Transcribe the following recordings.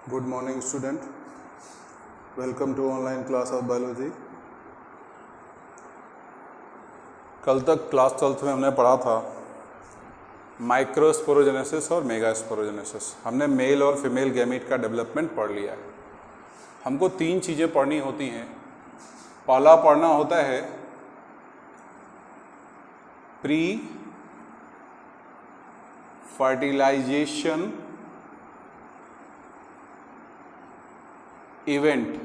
Good morning student, welcome to online class of biology। कल तक class 12th में हमने पढ़ा था माइक्रोस्पोरोजेनेसिस और मेगास्पोरोजेनेसिस। हमने मेल और फीमेल गैमीट का डेवलपमेंट पढ़ लिया है। हमको तीन चीज़ें पढ़नी होती हैं। पहला पढ़ना होता है प्री फर्टिलाइजेशन इवेंट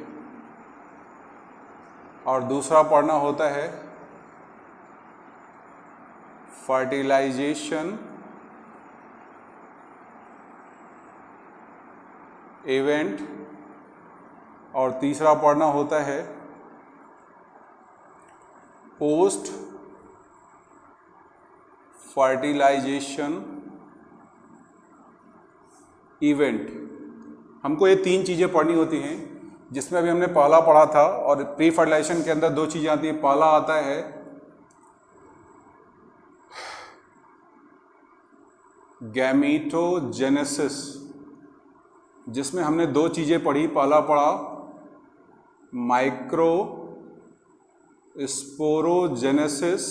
और दूसरा पढ़ना होता है फर्टिलाइजेशन इवेंट और तीसरा पढ़ना होता है पोस्ट फर्टिलाइजेशन इवेंट। हमको ये तीन चीज़ें पढ़नी होती हैं, जिसमें अभी हमने पहला पढ़ा था। और प्री फर्टिलाइजेशन के अंदर दो चीज़ें आती हैं। पहला आता है गैमीटोजेनेसिस, जिसमें हमने दो चीज़ें पढ़ी। पहला पढ़ा माइक्रो स्पोरोजेनेसिस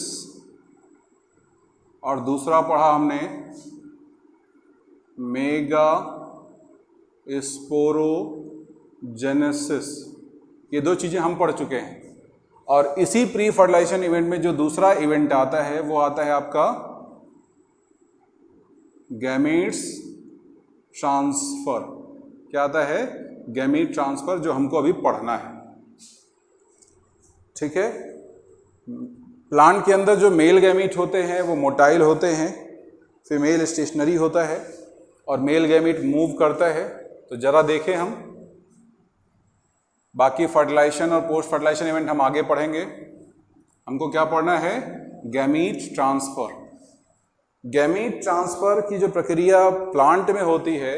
और दूसरा पढ़ा हमने मेगा स्पोरोजेनेसिस। ये दो चीज़ें हम पढ़ चुके हैं। और इसी प्री फर्टिलाइजेशन इवेंट में जो दूसरा इवेंट आता है वो आता है आपका गैमीट्स ट्रांसफर। क्या आता है? गैमीट ट्रांसफर, जो हमको अभी पढ़ना है। ठीक है। प्लांट के अंदर जो मेल गैमीट होते हैं वो मोटाइल होते हैं, फीमेल स्टेशनरी होता है और मेल गैमीट मूव करता है। तो जरा देखें हम, बाकी फर्टिलाइजेशन और पोस्ट फर्टिलाइजेशन इवेंट हम आगे पढ़ेंगे। हमको क्या पढ़ना है? Gamete transfer. गैमीट ट्रांसफर की जो प्रक्रिया प्लांट में होती है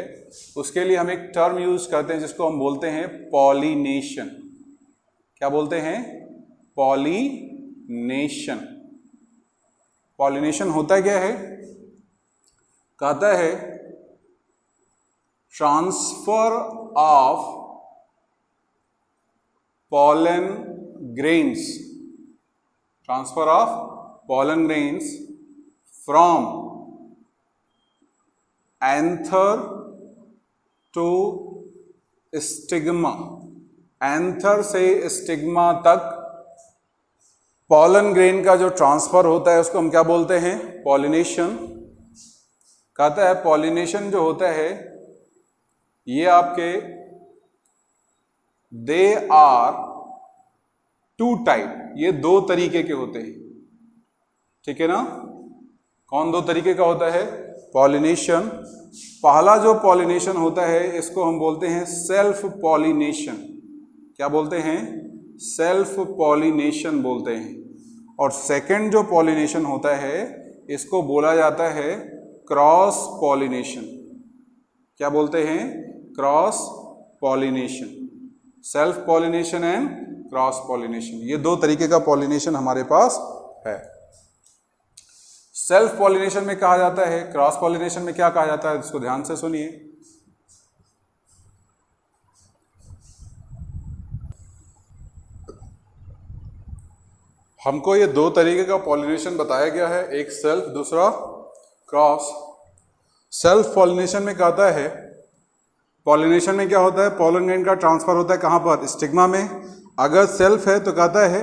उसके लिए हम एक टर्म यूज करते हैं जिसको हम बोलते हैं पॉलिनेशन। क्या बोलते हैं? पॉलिनेशन। पॉलिनेशन होता क्या है? कहता है transfer of pollen grains, transfer of pollen grains from anther to stigma। Anther से स्टिग्मा तक पॉलन ग्रेन का जो ट्रांसफर होता है उसको हम क्या बोलते हैं? पॉलिनेशन। कहता है पॉलिनेशन जो होता है ये आपके दे आर टू टाइप, ये दो तरीके के होते हैं। ठीक है ना? कौन दो तरीके का होता है? पॉलिनेशन। पहला जो पॉलिनेशन होता है इसको हम बोलते हैं सेल्फ पॉलिनेशन। क्या बोलते हैं? सेल्फ पॉलिनेशन बोलते हैं। और सेकंड जो पॉलिनेशन होता है इसको बोला जाता है क्रॉस पॉलिनेशन। क्या बोलते हैं? Cross pollination. Self pollination and cross pollination, ये दो तरीके का पॉलिनेशन हमारे पास है। सेल्फ पॉलिनेशन में कहा जाता है, क्रॉस पॉलिनेशन में क्या कहा जाता है, इसको ध्यान से सुनिए। हमको ये दो तरीके का पॉलिनेशन बताया गया है, एक सेल्फ, दूसरा क्रॉस। सेल्फ पॉलिनेशन में कहता है, पॉलिनेशन में क्या होता है? पॉलन ग्रेन का ट्रांसफर होता है कहां पर? स्टिग्मा में। अगर सेल्फ है तो कहता है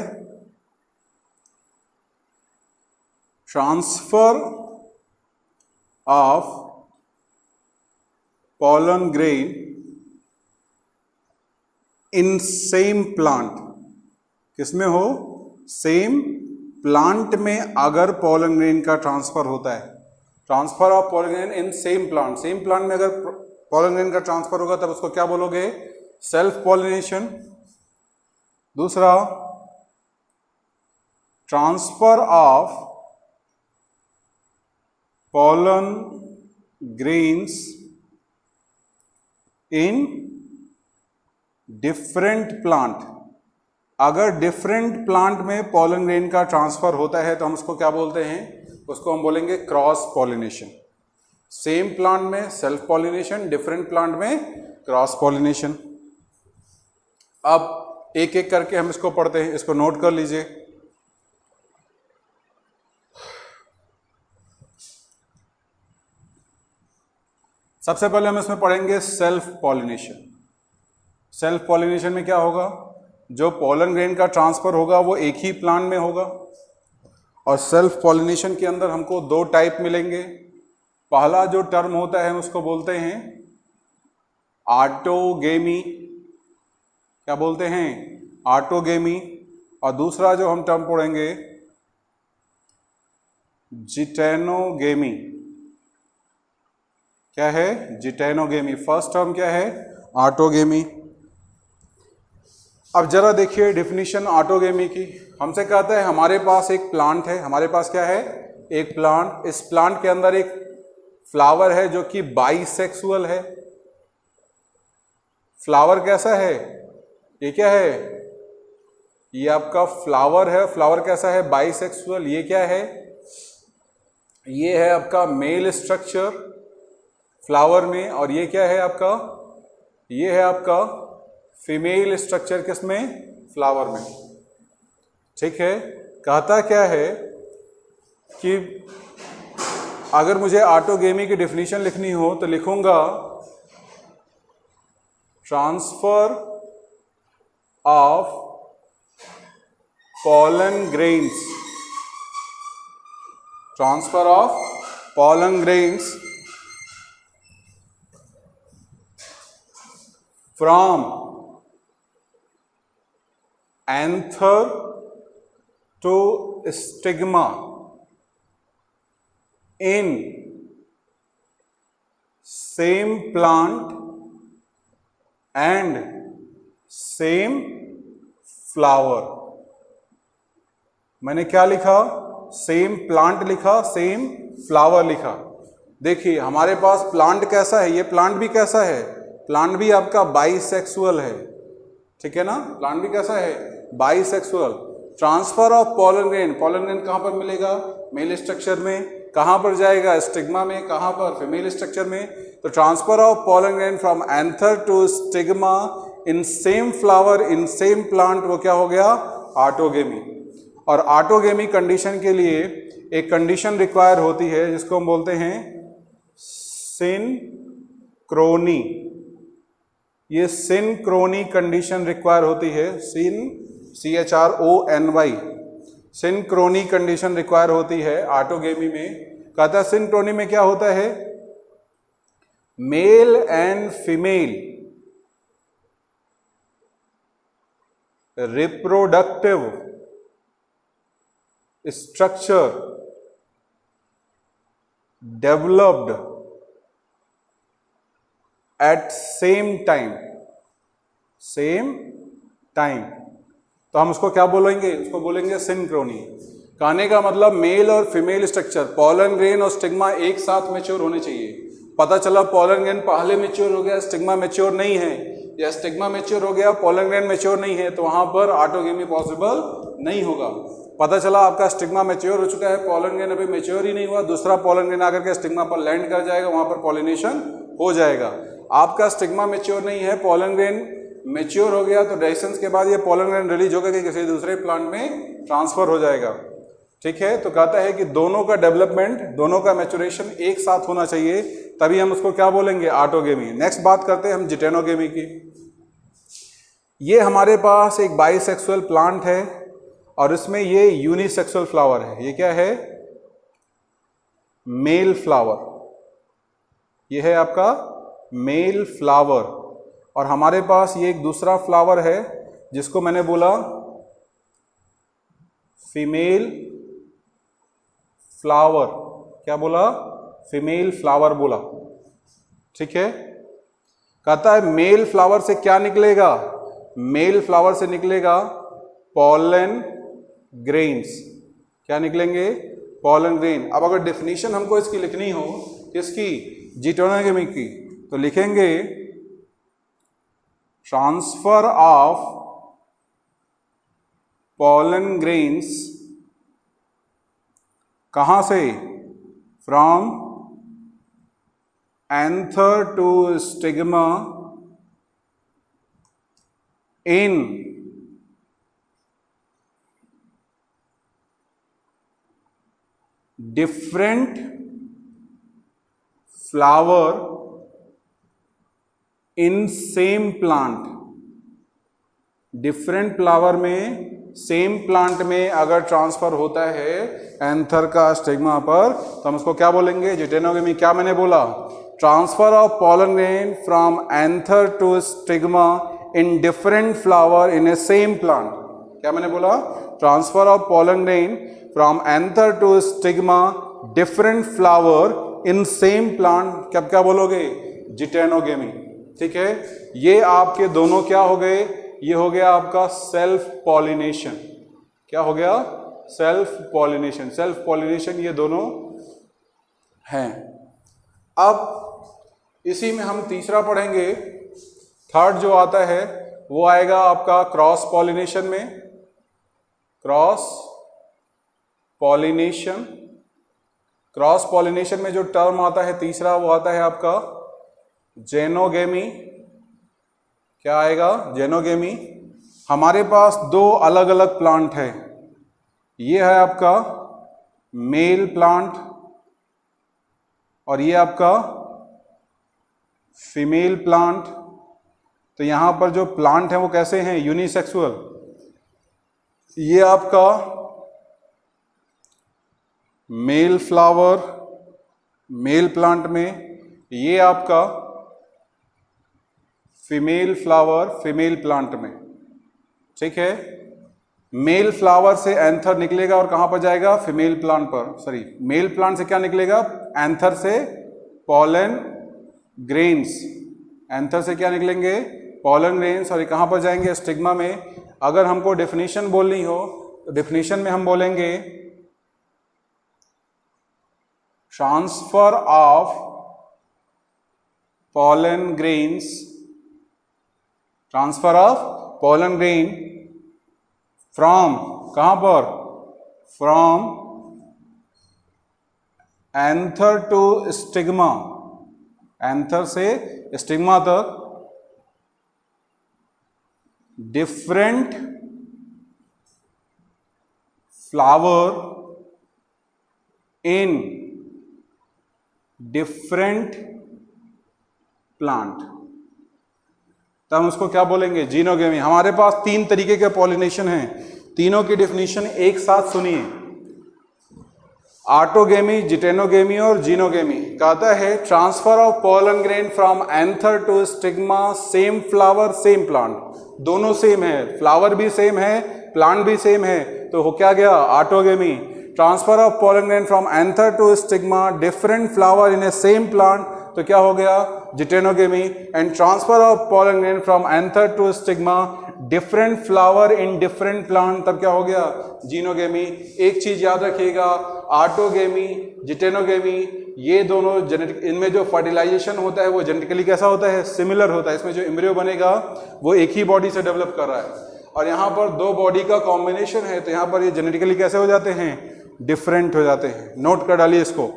transfer of pollen grain in same plant. किसमें हो? सेम प्लांट में अगर पॉलन ग्रेन का ट्रांसफर होता है, transfer of pollen grain in same plant. Same plant में अगर पॉलन ग्रेन का ट्रांसफर होगा तब उसको क्या बोलोगे? Self pollination. दूसरा transfer of pollen grains in different plant. अगर डिफरेंट प्लांट में पॉलन ग्रेन का ट्रांसफर होता है तो हम उसको क्या बोलते हैं? उसको हम बोलेंगे क्रॉस पॉलिनेशन। सेम प्लांट में सेल्फ पॉलिनेशन, डिफरेंट प्लांट में क्रॉस पॉलिनेशन। अब एक एक करके हम इसको पढ़ते हैं, इसको नोट कर लीजिए। सबसे पहले हम इसमें पढ़ेंगे सेल्फ पॉलिनेशन। सेल्फ पॉलिनेशन में क्या होगा, जो पॉलन ग्रेन का ट्रांसफर होगा वो एक ही प्लांट में होगा। और सेल्फ पॉलिनेशन के अंदर हमको दो टाइप मिलेंगे। पहला जो टर्म होता है उसको बोलते हैं ऑटोगेमी। क्या बोलते हैं? ऑटोगेमी। और दूसरा जो हम टर्म पढ़ेंगे जिटेनोगेमी। क्या है? जिटेनोगेमी। फर्स्ट टर्म क्या है? ऑटोगेमी। अब जरा देखिए डेफिनेशन ऑटोगेमी की। हमसे कहता है हमारे पास एक प्लांट है, हमारे पास क्या है? एक प्लांट। इस प्लांट के अंदर एक फ्लावर है जो कि बाइसेक्सुअल है। फ्लावर कैसा है? ये क्या है? ये आपका फ्लावर है। फ्लावर कैसा है? बाइसेक्सुअल। ये क्या है? ये है आपका मेल स्ट्रक्चर फ्लावर में। और ये क्या है आपका? ये है आपका फीमेल स्ट्रक्चर किसमें? फ्लावर में। ठीक है। कहता क्या है कि अगर मुझे ऑटोगेमी की डेफिनेशन लिखनी हो तो लिखूंगा transfer of pollen grains. Transfer of pollen grains from anther to stigma in same plant and same flower। मैंने क्या लिखा? सेम प्लांट लिखा, सेम फ्लावर लिखा। देखिए हमारे पास प्लांट कैसा है? ये प्लांट भी कैसा है? प्लांट भी आपका बाइसेक्सुअल है। ठीक है ना? प्लांट भी कैसा है? Bisexual. Transfer of pollen grain. Pollen grain कहां पर मिलेगा? मेल स्ट्रक्चर में। कहां पर जाएगा? स्टिग्मा में। कहां पर? फीमेल स्ट्रक्चर में। तो transfer of pollen grain from anther to stigma in same flower in same plant, वो क्या हो गया? ऑटोगेमी। और ऑटोगेमी कंडीशन के लिए एक कंडीशन रिक्वायर होती है जिसको हम बोलते हैं सिनक्रोनी। ये सिनक्रोनी कंडीशन रिक्वायर होती है। CHRONY। सिनक्रोनी कंडीशन रिक्वायर होती है ऑटोगेमी में। कहता है सिनक्रोनी में क्या होता है? Male and female reproductive structure developed eight same time. Same time. तो हम उसको क्या बोलेंगे? उसको बोलेंगे सिनक्रोनी। कहने का मतलब मेल और फीमेल स्ट्रक्चर, पॉलन ग्रेन और स्टिग्मा एक साथ मैच्योर होने चाहिए। पता चला पॉलन ग्रेन पहले मैच्योर हो गया, स्टिग्मा मैच्योर नहीं है, या स्टिग्मा मैच्योर हो गया, पॉलन ग्रेन मैच्योर नहीं है, तो वहां पर ऑटोगेमी पॉसिबल नहीं होगा। पता चला आपका स्टिग्मा मैच्योर हो चुका है, पॉलन ग्रेन अभी मैच्योर ही नहीं हुआ, दूसरा पॉलन ग्रेन आकर के स्टिग्मा पर लैंड कर जाएगा, वहां पर पॉलिनेशन हो जाएगा। आपका स्टिग्मा मैच्योर नहीं है, पॉलन ग्रेन मैच्योर हो गया, तो डाइसेंस के बाद ये पॉलन ग्रेन रिलीज होकर के किसी दूसरे प्लांट में ट्रांसफर हो जाएगा। ठीक है। तो कहता है कि दोनों का डेवलपमेंट, दोनों का मैच्योरेशन एक साथ होना चाहिए, तभी हम उसको क्या बोलेंगे? ऑटोगेमी। नेक्स्ट बात करते हैं हम जिटेनोगेमी की। ये हमारे पास एक बाइसेक्सुअल प्लांट है और इसमें ये यूनिसेक्सुअल फ्लावर है। ये क्या है? Male flower. ये है आपका मेल फ्लावर। और हमारे पास ये एक दूसरा फ्लावर है जिसको मैंने बोला फीमेल फ्लावर। क्या बोला? फीमेल फ्लावर बोला। ठीक है। कहता है मेल फ्लावर से क्या निकलेगा? मेल फ्लावर से निकलेगा पॉलन ग्रेन्स। क्या निकलेंगे? Pollen grain. अब अगर डेफिनेशन हमको इसकी लिखनी हो, किसकी? जिटेनोगेमी की, तो लिखेंगे ट्रांसफर ऑफ पॉलन ग्रेन्स कहां से? From anther to stigma in different flower in same plant. Different flower में सेम प्लांट में अगर ट्रांसफर होता है एंथर का स्टिग्मा पर तो हम उसको क्या बोलेंगे? जिटेनोगेमी। क्या मैंने बोला? Transfer of pollen grain from anther to stigma in different flower in a same plant. क्या मैंने बोला? Transfer of pollen grain from anther to stigma different flower in same plant. कब क्या बोलोगे? जिटेनोगेमी। ठीक है, ये आपके दोनों क्या हो गए? ये हो गया आपका सेल्फ पॉलिनेशन। क्या हो गया? Self pollination. सेल्फ पॉलिनेशन ये दोनों हैं। अब इसी में हम तीसरा पढ़ेंगे। थर्ड जो आता है वो आएगा आपका क्रॉस पॉलिनेशन में। Cross pollination. क्रॉस पॉलिनेशन में जो टर्म आता है तीसरा वो आता है आपका जेनोगेमी। क्या आएगा? जेनोगेमी। हमारे पास दो अलग अलग प्लांट है। ये है आपका मेल प्लांट और ये आपका फीमेल प्लांट। तो यहां पर जो प्लांट है वो कैसे हैं? यूनिसेक्सुअल। ये आपका मेल फ्लावर मेल प्लांट में, ये आपका फीमेल फ्लावर फीमेल प्लांट में। ठीक है, मेल फ्लावर से एंथर निकलेगा और कहां पर जाएगा? फीमेल प्लांट पर। सॉरी, मेल प्लांट से क्या निकलेगा? एंथर से पॉलन ग्रेन्स। एंथर से क्या निकलेंगे? Pollen grains. और कहां पर जाएंगे? स्टिग्मा में। अगर हमको डेफिनेशन बोलनी हो तो डेफिनेशन में हम बोलेंगे transfer of pollen grains. Transfer of pollen grain from कहां पर? From anther to stigma. Anther से स्टिग्मा तक different flower in different plant. तो हम उसको क्या बोलेंगे? जीनोगेमी। हमारे पास तीन तरीके के पॉलिनेशन हैं, तीनों की डेफिनेशन एक साथ सुनिए। ऑटोगेमी, जिटेनोगेमी और जीनोगेमी। कहता है transfer of pollen grain from anther to stigma same flower same plant. दोनों सेम है, फ्लावर भी सेम है, प्लांट भी सेम है, तो हो क्या गया? Autogamy. Transfer of pollen grain from anther to stigma different flower in a same plant, तो क्या हो गया? Geitonogamy. And transfer of pollen grain from anther to stigma different flower in different plant, तब क्या हो गया? जीनोगेमी। एक चीज याद रखिएगा, ऑटोगेमी जिटेनोगेमी ये दोनों जेनेटिक, इनमें जो फर्टिलाइजेशन होता है वो जेनेटिकली कैसा होता है? सिमिलर होता है। इसमें जो एम्ब्रियो बनेगा वो एक ही बॉडी से डेवलप कर रहा है और यहाँ पर दो बॉडी का कॉम्बिनेशन है, तो यहाँ पर ये जेनेटिकली कैसे हो जाते हैं? डिफरेंट हो जाते हैं। नोट कर डालिए इसको।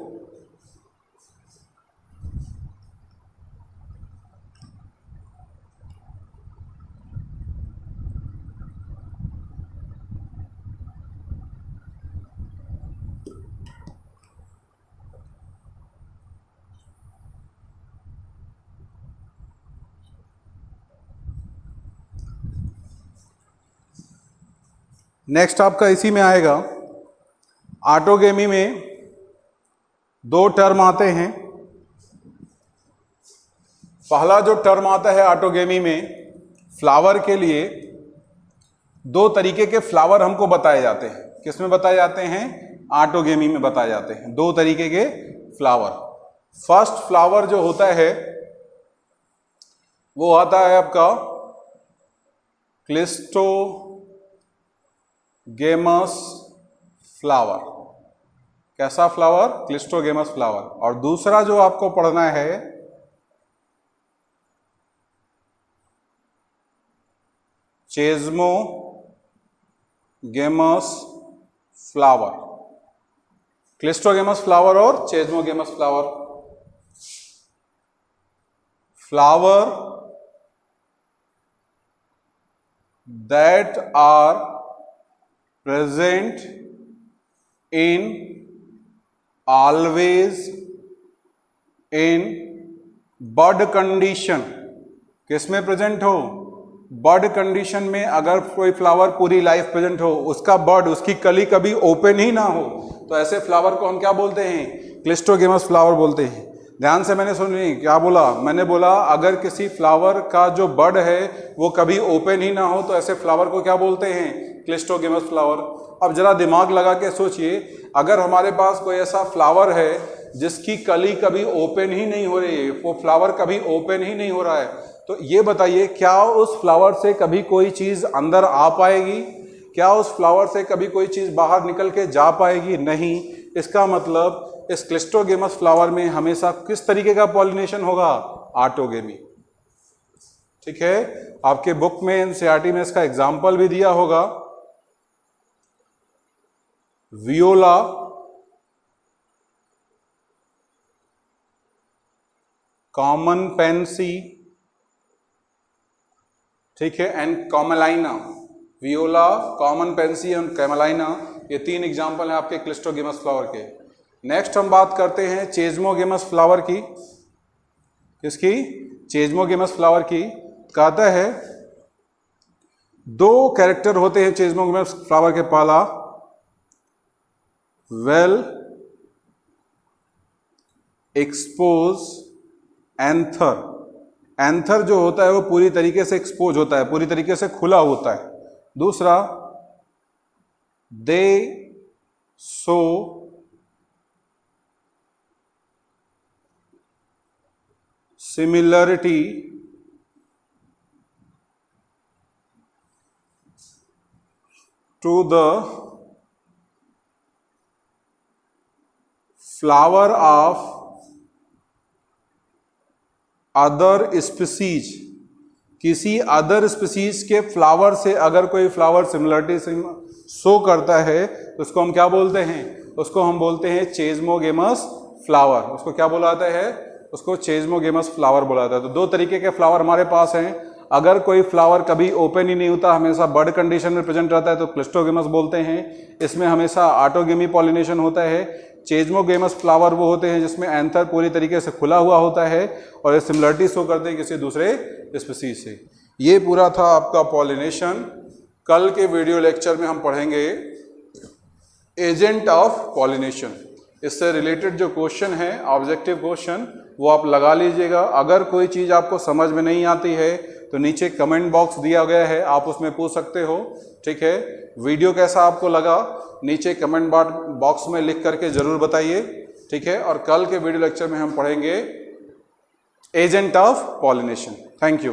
नेक्स्ट आपका इसी में आएगा, ऑटोगेमी में दो टर्म आते हैं। पहला जो टर्म आता है ऑटोगेमी में, फ्लावर के लिए दो तरीके के फ्लावर हमको बताए जाते हैं। किस में बताए जाते हैं? ऑटोगेमी में बताए जाते हैं दो तरीके के फ्लावर। फर्स्ट फ्लावर जो होता है वो आता है आपका क्लिस्टोगेमस फ्लावर। कैसा फ्लावर? Cleistogamous flower. और दूसरा जो आपको पढ़ना है चेज़्मोगेमस फ्लावर। क्लिस्टोगेमस फ्लावर और chasmogamous flower. Flower that are present in always in bud condition। किसमें प्रेजेंट हो? बर्ड कंडीशन में अगर कोई फ्लावर पूरी लाइफ प्रेजेंट हो, उसका बर्ड, उसकी कली कभी ओपन ही ना हो, तो ऐसे फ्लावर को हम क्या बोलते हैं? क्लिस्टोगेमस फ्लावर बोलते हैं। ध्यान से मैंने सुनी क्या बोला? मैंने बोला अगर किसी फ्लावर का जो बर्ड है वो कभी ओपन ही ना हो, तो ऐसे फ्लावर को क्या बोलते हैं? Cleistogamous flower. अब जरा दिमाग लगा के सोचिए, अगर हमारे पास कोई ऐसा फ्लावर है जिसकी कली कभी ओपन ही नहीं हो रही है, वो फ्लावर कभी ओपन ही नहीं हो रहा है, तो ये बताइए क्या उस फ्लावर से कभी कोई चीज़ अंदर आ पाएगी? क्या उस फ्लावर से कभी कोई चीज़ बाहर निकल के जा पाएगी? नहीं। इसका मतलब इस क्लिस्टोगेमस फ्लावर में हमेशा किस तरीके का पॉलिनेशन होगा? ऑटोगेमी। ठीक है, आपके बुक में एनसीईआरटी में इसका एग्जाम्पल भी दिया होगा। वियोला, कॉमन पेंसी, ठीक है, and Commelina. Viola, common pansy and Commelina, ये 3 एग्जाम्पल हैं आपके क्लिस्टोगेमस फ्लावर के। नेक्स्ट हम बात करते हैं चेजमोगेमस फ्लावर की। किसकी? चेजमोगेमस फ्लावर की। कहता है 2 कैरेक्टर होते हैं चेजमोगेमस फ्लावर के। पहला वेल एक्सपोज एंथर। एंथर जो होता है वो पूरी तरीके से एक्सपोज होता है, पूरी तरीके से खुला होता है। दूसरा they so similarity to the flower of other species. किसी अदर स्पीसीज के फ्लावर से अगर कोई फ्लावर सिमिलरिटी शो करता है तो उसको हम क्या बोलते हैं? उसको हम बोलते हैं चेजमोगेमस फ्लावर। उसको क्या बोला जाता है? उसको चेजमोगेमस फ्लावर बोला जाता है। तो 2 तरीके के फ्लावर हमारे पास हैं। अगर कोई फ्लावर कभी ओपन ही नहीं होता, हमेशा बर्ड कंडीशन में प्रेजेंट रहता है, तो क्लिस्टोगेमस बोलते हैं। इसमें हमेशा ऑटोगेमी पॉलिनेशन होता है। चेजमोगेमस फ्लावर वो होते हैं जिसमें एंथर पूरी तरीके से खुला हुआ होता है और ये सिमिलरिटी शो करते हैं किसी दूसरे स्पीसीज से। ये पूरा था आपका पॉलिनेशन। कल के वीडियो लेक्चर में हम पढ़ेंगे एजेंट ऑफ पॉलिनेशन। इससे रिलेटेड जो क्वेश्चन है, ऑब्जेक्टिव क्वेश्चन, वो आप लगा लीजिएगा। अगर कोई चीज़ आपको समझ में नहीं आती है तो नीचे कमेंट बॉक्स दिया गया है, आप उसमें पूछ सकते हो। ठीक है, वीडियो कैसा आपको लगा नीचे कमेंट बॉक्स में लिख करके ज़रूर बताइए। ठीक है, और कल के वीडियो लेक्चर में हम पढ़ेंगे agent of pollination. Thank you.